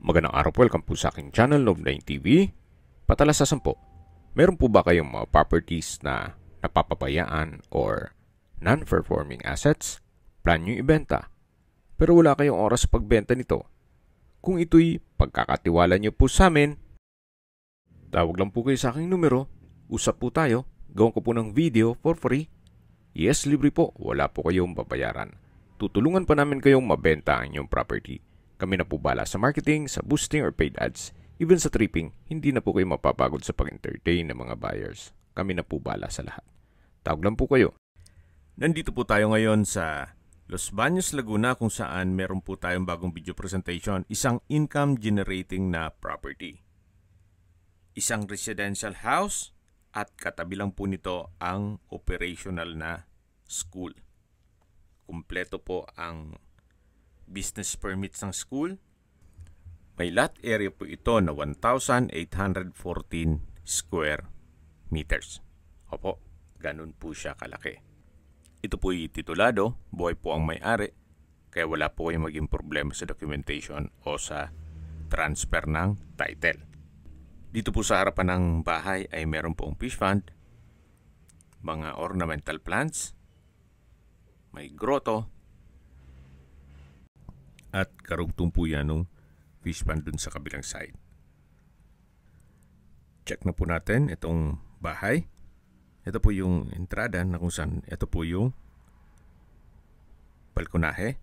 Magandang araw po, welcome po sa aking channel, Love9 TV. Patalasasan po, meron po ba kayong mga properties na napapabayaan or non-performing assets? Plan nyo ibenta, pero wala kayong oras sa pagbenta nito. Kung ito'y pagkakatiwala nyo po sa amin, tawag lang po kayo sa aking numero, usap po tayo, gawin ko po ng video for free. Yes, libre po, wala po kayong babayaran. Tutulungan pa namin kayong mabenta ang inyong property. Kami na po bala sa marketing, sa boosting or paid ads. Even sa tripping, hindi na po kayo mapapagod sa pag-entertain ng mga buyers. Kami na po bala sa lahat. Tawag lang po kayo. Nandito po tayo ngayon sa Los Baños, Laguna kung saan meron po tayong bagong video presentation. Isang income generating na property. Isang residential house at katabi lang po nito ang operational na school. Kumpleto po ang business permits ng school. May lot area po ito na 1,814 square meters. Opo, ganun po siya kalaki. Ito po yung titulado, buhay po ang may-ari, kaya wala po kayong maging problema sa documentation o sa transfer ng title. Dito po sa harapan ng bahay ay meron pong fish pond, mga ornamental plants, may grotto, at karugtong po yan ng fish pond dun sa kabilang side. Check na po natin itong bahay. Ito po yung entrada na kung saan ito po yung balkonahe.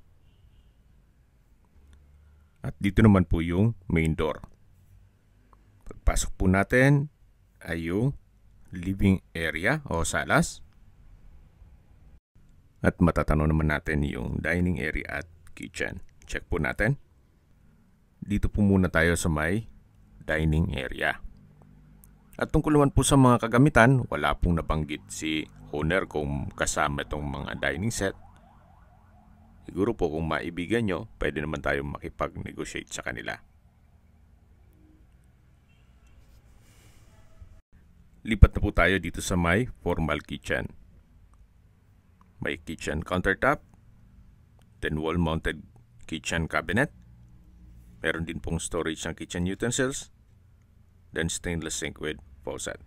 At dito naman po yung main door. Pagpasok po natin ay yung living area o salas. At matatanaw naman natin yung dining area at kitchen. Check po natin. Dito po muna tayo sa may dining area. At tungkol naman po sa mga kagamitan, wala pong nabanggit si owner kung kasama itong mga dining set. Siguro po kung maibigan nyo, pwede naman tayo makipag-negotiate sa kanila. Lipat na po tayo dito sa may formal kitchen. May kitchen countertop, then wall-mounted kitchen cabinet. Meron din pong storage ng kitchen utensils, then stainless sink with faucet.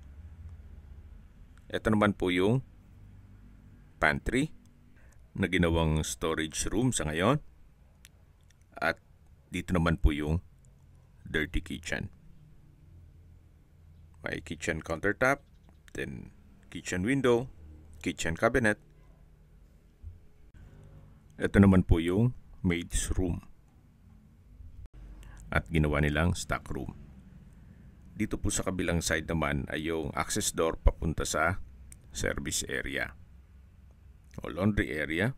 Ito naman po yung pantry na ginawang storage room sa ngayon. At dito naman po yung dirty kitchen. May kitchen countertop, then kitchen window, kitchen cabinet. Ito naman po yung maid's room. At ginawa nilang stock room. Dito po sa kabilang side naman ay yung access door papunta sa service area o laundry area.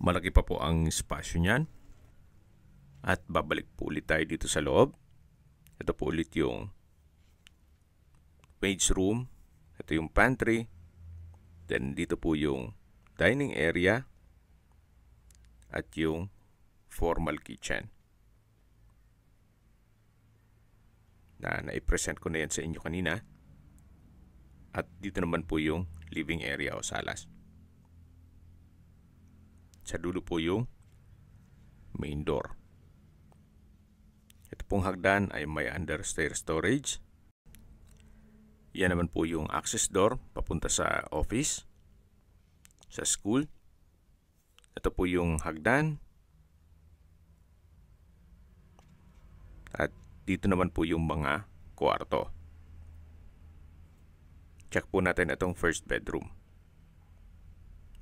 Malaki pa po ang espasyo niyan. At babalik po ulit tayo dito sa loob. Ito po ulit yung maid's room. Ito yung pantry. Then dito po yung dining area at yung formal kitchen. Na-present ko na yan sa inyo kanina. At dito naman po yung living area o salas. Sa dulo po yung main door. Ito pong hagdan ay may understair storage. Yan naman po yung access door papunta sa office, sa school. Ito po yung hagdan. At dito naman po yung mga kwarto. Check po natin itong first bedroom.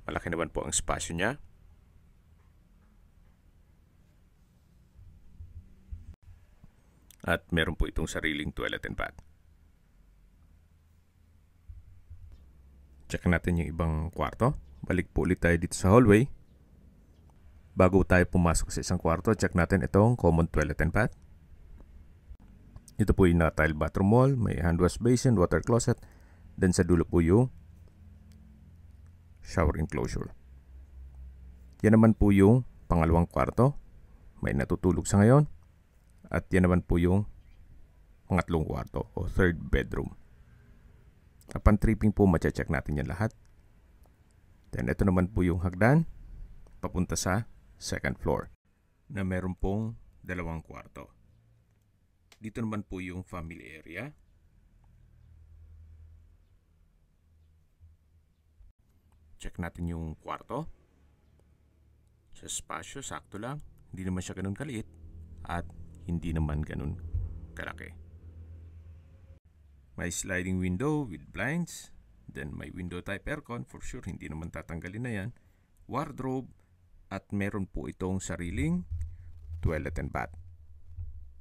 Malaki naman po ang espasyo niya. At meron po itong sariling toilet and bath. Check natin yung ibang kwarto. Balik po ulit tayo dito sa hallway. Bago tayo pumasok sa isang kwarto, check natin itong common toilet and bath. Ito po yung tile bathroom wall, may hand wash basin, water closet. Then sa dulo po yung shower enclosure. Yan naman po yung pangalawang kwarto. May natutulog sa ngayon. At yan naman po yung pangatlong kwarto o third bedroom. Upon tripping po, mache-check natin yan lahat. Then ito naman po yung hagdan papunta sa second floor na meron pong dalawang kwarto. Dito naman po yung family area. Check natin yung kwarto. Sa spasyo, sakto lang. Hindi naman siya ganun kaliit at hindi naman ganun kalaki. May sliding window with blinds. Then may window type aircon. For sure, hindi naman tatanggalin na yan. Wardrobe. At meron po itong sariling toilet and bath.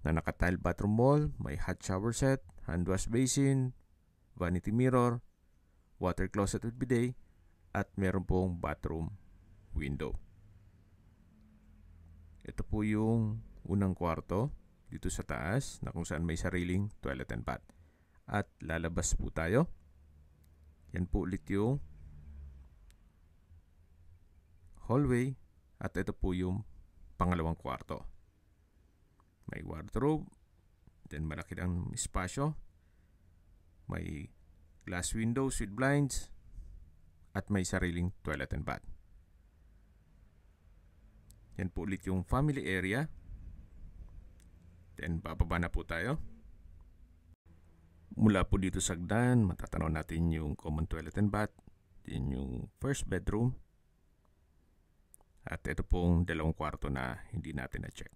Na naka-tile bathroom wall. May hot shower set, hand wash basin, vanity mirror, water closet with bidet, at meron pong bathroom window. Ito po yung unang kwarto dito sa taas na kung saan may sariling toilet and bath. At lalabas po tayo. Yan po ulit yung hallway. At ito po yung pangalawang kwarto. May wardrobe. Then malaki ng espasyo. May glass windows with blinds. At may sariling toilet and bath. Yan po ulit yung family area. Then bababa na po tayo. Mula po dito sa hagdan, matatanaw natin yung common toilet and bath. Then yung first bedroom. At ito pong dalawang kwarto na hindi natin na-check.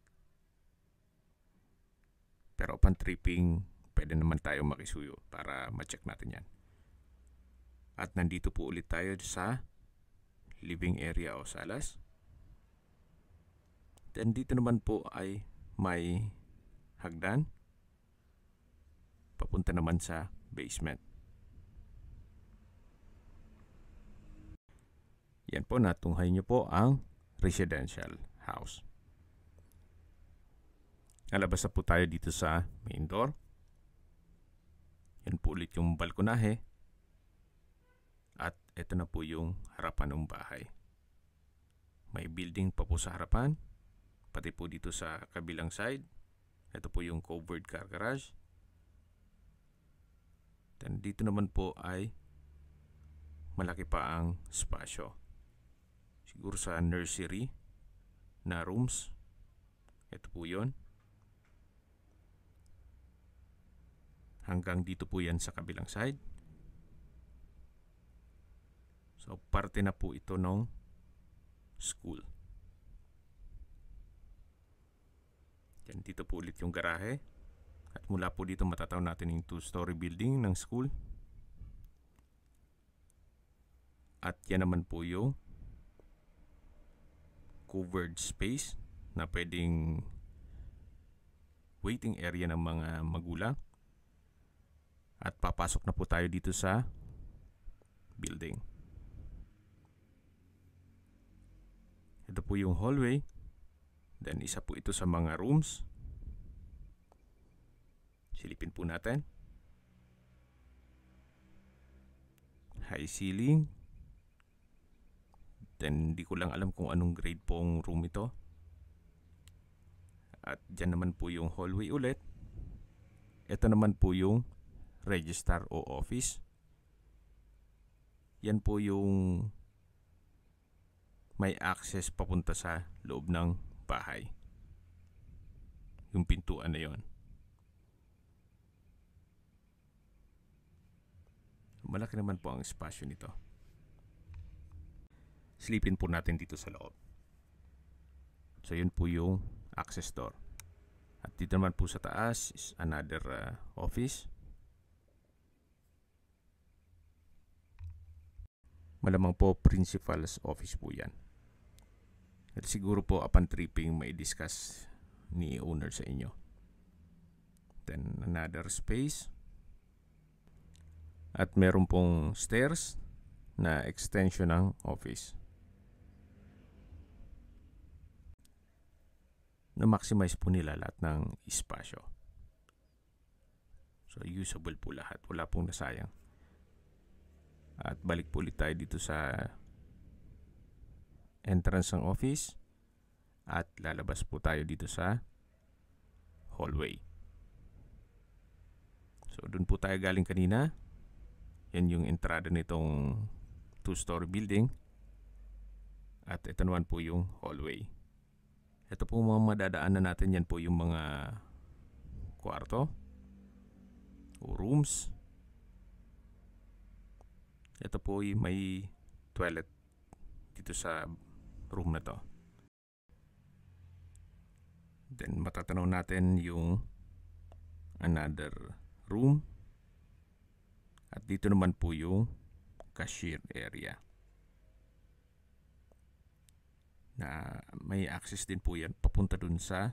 Pero upon tripping, pwede naman tayo makisuyo para ma-check natin yan. At nandito po ulit tayo sa living area o salas. Then dito naman po ay may hagdan. Papunta naman sa basement. Yan po, natunghay nyo po ang residential house. Nalabas na po tayo dito sa main door. Yan po ulit yung balkonahe. At ito na po yung harapan ng bahay. May building pa po sa harapan. Pati po dito sa kabilang side. Ito po yung covered car garage. Then dito naman po ay malaki pa ang spasyo. Siguro sa nursery na rooms. Ito po yun. Hanggang dito po yan sa kabilang side. So parte na po ito ng school. Yan, dito po ulit yung garahe. At mula po dito matataw natin yung 2-story building ng school. At yan naman po yung covered space na pwedeng waiting area ng mga magulang. At papasok na po tayo dito sa building. Ito po yung hallway. Then isa po ito sa mga rooms. Silipin po natin. High ceiling. Then hindi ko lang alam kung anong grade pong room ito. At dyan naman po yung hallway ulit. Ito naman po yung register o office. Yan po yung may access papunta sa loob ng bahay. Yung pintuan na yon. Malaki naman po ang espasyo nito. Silipin po natin dito sa loob. So yun po yung access door. At dito naman po sa taas is another office. Malamang po principal's office po yan. At siguro po upon tripping may discuss ni owner sa inyo. Then another space. At meron pong stairs na extension ng office. Na-maximize po nila lahat ng espasyo. So usable po lahat. Wala pong nasayang. At balik po ulit tayo dito sa entrance ng office. At lalabas po tayo dito sa hallway. So dun po tayo galing kanina. Yan yung entrada nitong 2-story building. At ito naman po yung hallway. Ito po mga madadaanan natin, yan po yung mga kwarto o rooms. Ito po ay may toilet dito sa room na to. Then matatanaw natin yung another room. At dito naman po yung cashier area. Na may access din po yan papunta dun sa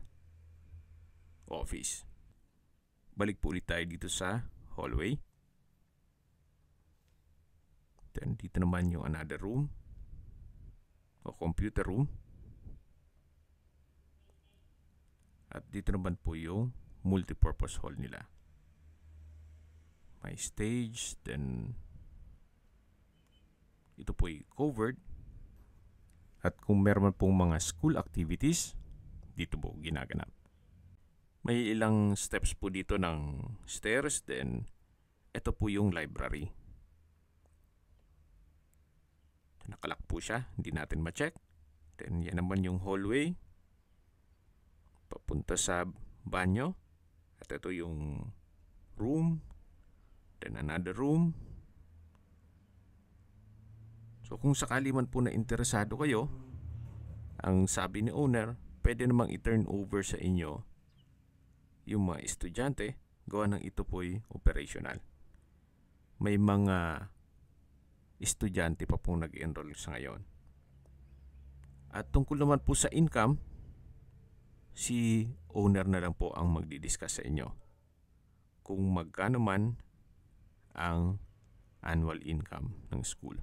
office. Balik po ulit tayo dito sa hallway. Then dito naman yung another room o computer room. At dito naman po yung multipurpose hall nila. May stage, then ito po ay covered. At kung meron pong mga school activities, dito po ginaganap. May ilang steps po dito ng stairs, then ito po yung library. Nakalak po siya, hindi natin ma-check. Then yan naman yung hallway papunta sa banyo. At ito yung room, then another room. So kung sakali man po na interesado kayo, ang sabi ni owner, pwede namang i-turn over sa inyo yung mga estudyante, gawa ng ito po'y operational. May mga estudyante pa pong nag-enroll sa ngayon. At tungkol naman po sa income, si owner na lang po ang magdi-discuss sa inyo kung magkano man ang annual income ng school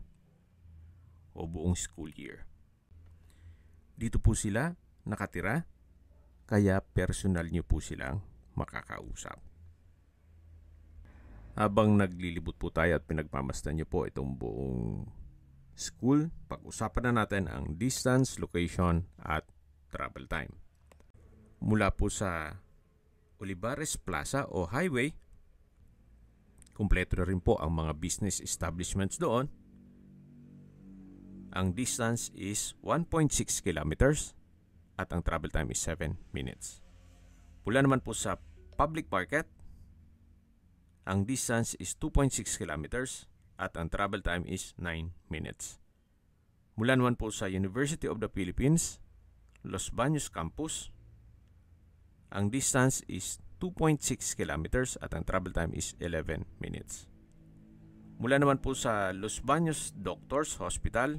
o buong school year. Dito po sila nakatira, kaya personal nyo po silang makakausap. Habang naglilibot po tayo at pinagmamasdan nyo po itong buong school, pag-usapan na natin ang distance, location at travel time. Mula po sa Olivares Plaza o highway, kumpleto na rin po ang mga business establishments doon. Ang distance is 1.6 kilometers at ang travel time is 7 minutes. Mula naman po sa public market, ang distance is 2.6 kilometers at ang travel time is 9 minutes. Mula naman po sa University of the Philippines, Los Baños Campus, ang distance is 2.6 kilometers at ang travel time is 11 minutes. Mula naman po sa Los Baños Doctors Hospital,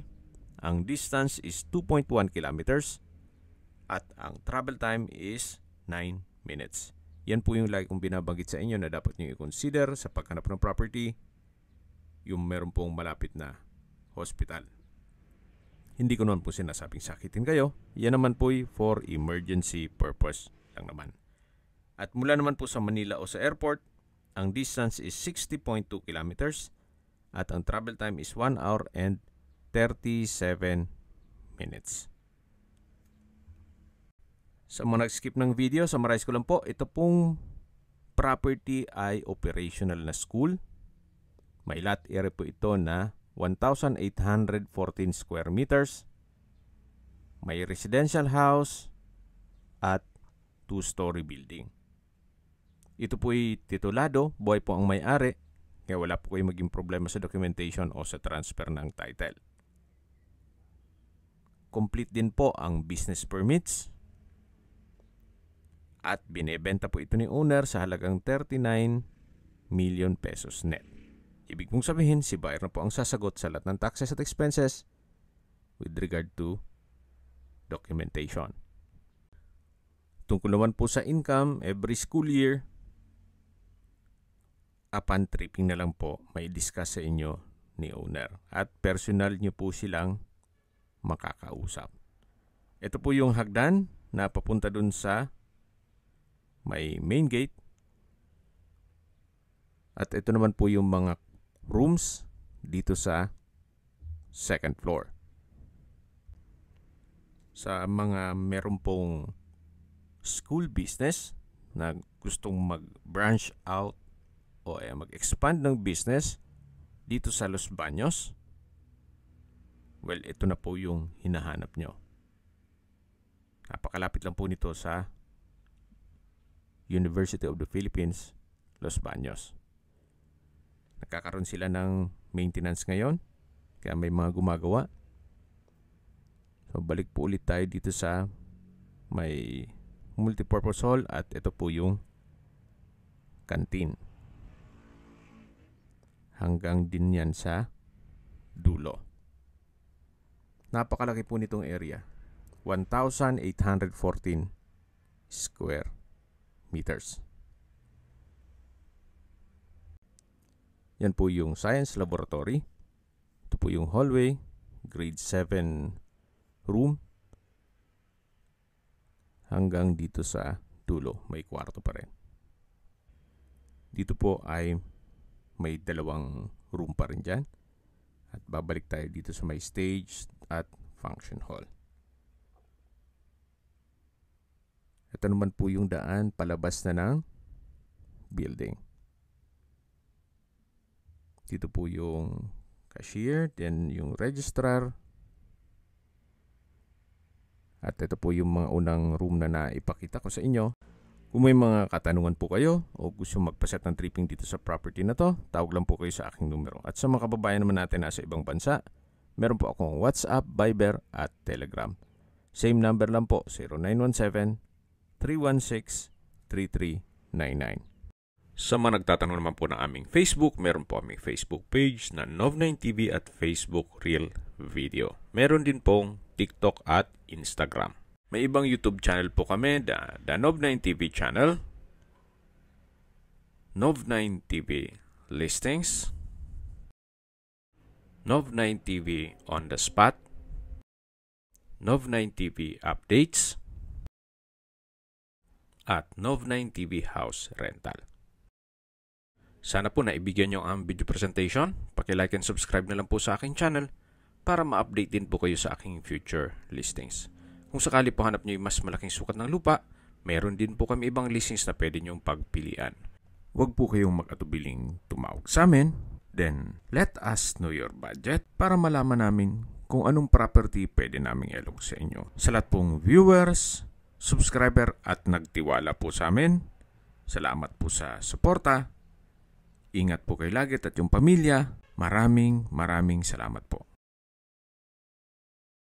ang distance is 2.1 kilometers at ang travel time is 9 minutes. Yan po yung lagi kong binabanggit sa inyo na dapat nyo i-consider sa paghanap ng property, yung meron pong malapit na hospital. Hindi ko naman po sinasabing sakitin kayo. Yan naman po for emergency purpose lang naman. At mula naman po sa Manila o sa airport, ang distance is 60.2 kilometers at ang travel time is 1 hour and 37 minutes. Sa mga nag-skip ng video, summarize ko lang po, ito pong property ay operational na school. May lot area po ito na 1,814 square meters. May residential house at 2-story building. Ito po ay titulado, buhay po ang may-ari, kaya wala po kayong maging problema sa documentation o sa transfer ng title. Complete din po ang business permits. At binebenta po ito ni owner sa halagang 39 million pesos net. Ibig mong sabihin, si buyer na po ang sasagot sa lahat ng taxes at expenses with regard to documentation. Tungkol naman po sa income, every school year, upon tripping na lang po, may discuss sa inyo ni owner. At personal nyo po silang makakausap. Ito po yung hagdan na papunta dun sa may main gate. At ito naman po yung mga rooms dito sa second floor. Sa mga meron pong school business na gustong mag-branch out o mag-expand ng business dito sa Los Baños, well, ito na po yung hinahanap nyo. Napakalapit lang po nito sa University of the Philippines, Los Baños. Nagkakaroon sila ng maintenance ngayon, kaya may mga gumagawa. So balik po ulit tayo dito sa may multipurpose hall at ito po yung canteen. Hanggang din yan sa dulo. Napakalaki po nitong area. 1,814 square meters. Yan po yung science laboratory. Ito po yung hallway, grade 7 room. Hanggang dito sa dulo, may kwarto pa rin. Dito po ay may dalawang room pa rin dyan. At babalik tayo dito sa may stage at function hall. Ito naman po yung daan palabas na ng building. Dito po yung cashier, then yung registrar. At ito po yung mga unang room na naipakita ko sa inyo. Kung may mga katanungan po kayo o gusto magpaset ng tripping dito sa property na to, tawag lang po kayo sa aking numero. At sa mga kababayan naman natin nasa ibang bansa, meron po akong WhatsApp, Viber at Telegram. Same number lang po, 0917-316-3399. Sa mga nagtatanong naman po ng aming Facebook, meron po aming Facebook page na Nov9TV at Facebook Real Video. Meron din pong TikTok at Instagram. May ibang YouTube channel po kami, the Nov9TV channel, Nov9TV Listings, Nov9TV On The Spot, Nov9TV Updates, at Nov9TV House Rental. Sana po naibigyan nyo ang video presentation. Paki-like and subscribe na lang po sa aking channel para ma-update din po kayo sa aking future listings. Kung sakali po hanap nyo yung mas malaking sukat ng lupa, meron din po kami ibang listings na pwede nyong pagpilian. Huwag po kayong mag-atubiling tumawag sa amin. Then, let us know your budget para malaman namin kung anong property pwede naming ilog sa inyo. Sa lahat pong viewers, subscriber at nagtiwala po sa amin, salamat po sa suporta. Ingat po kayo lagi at yung pamilya. Maraming salamat po.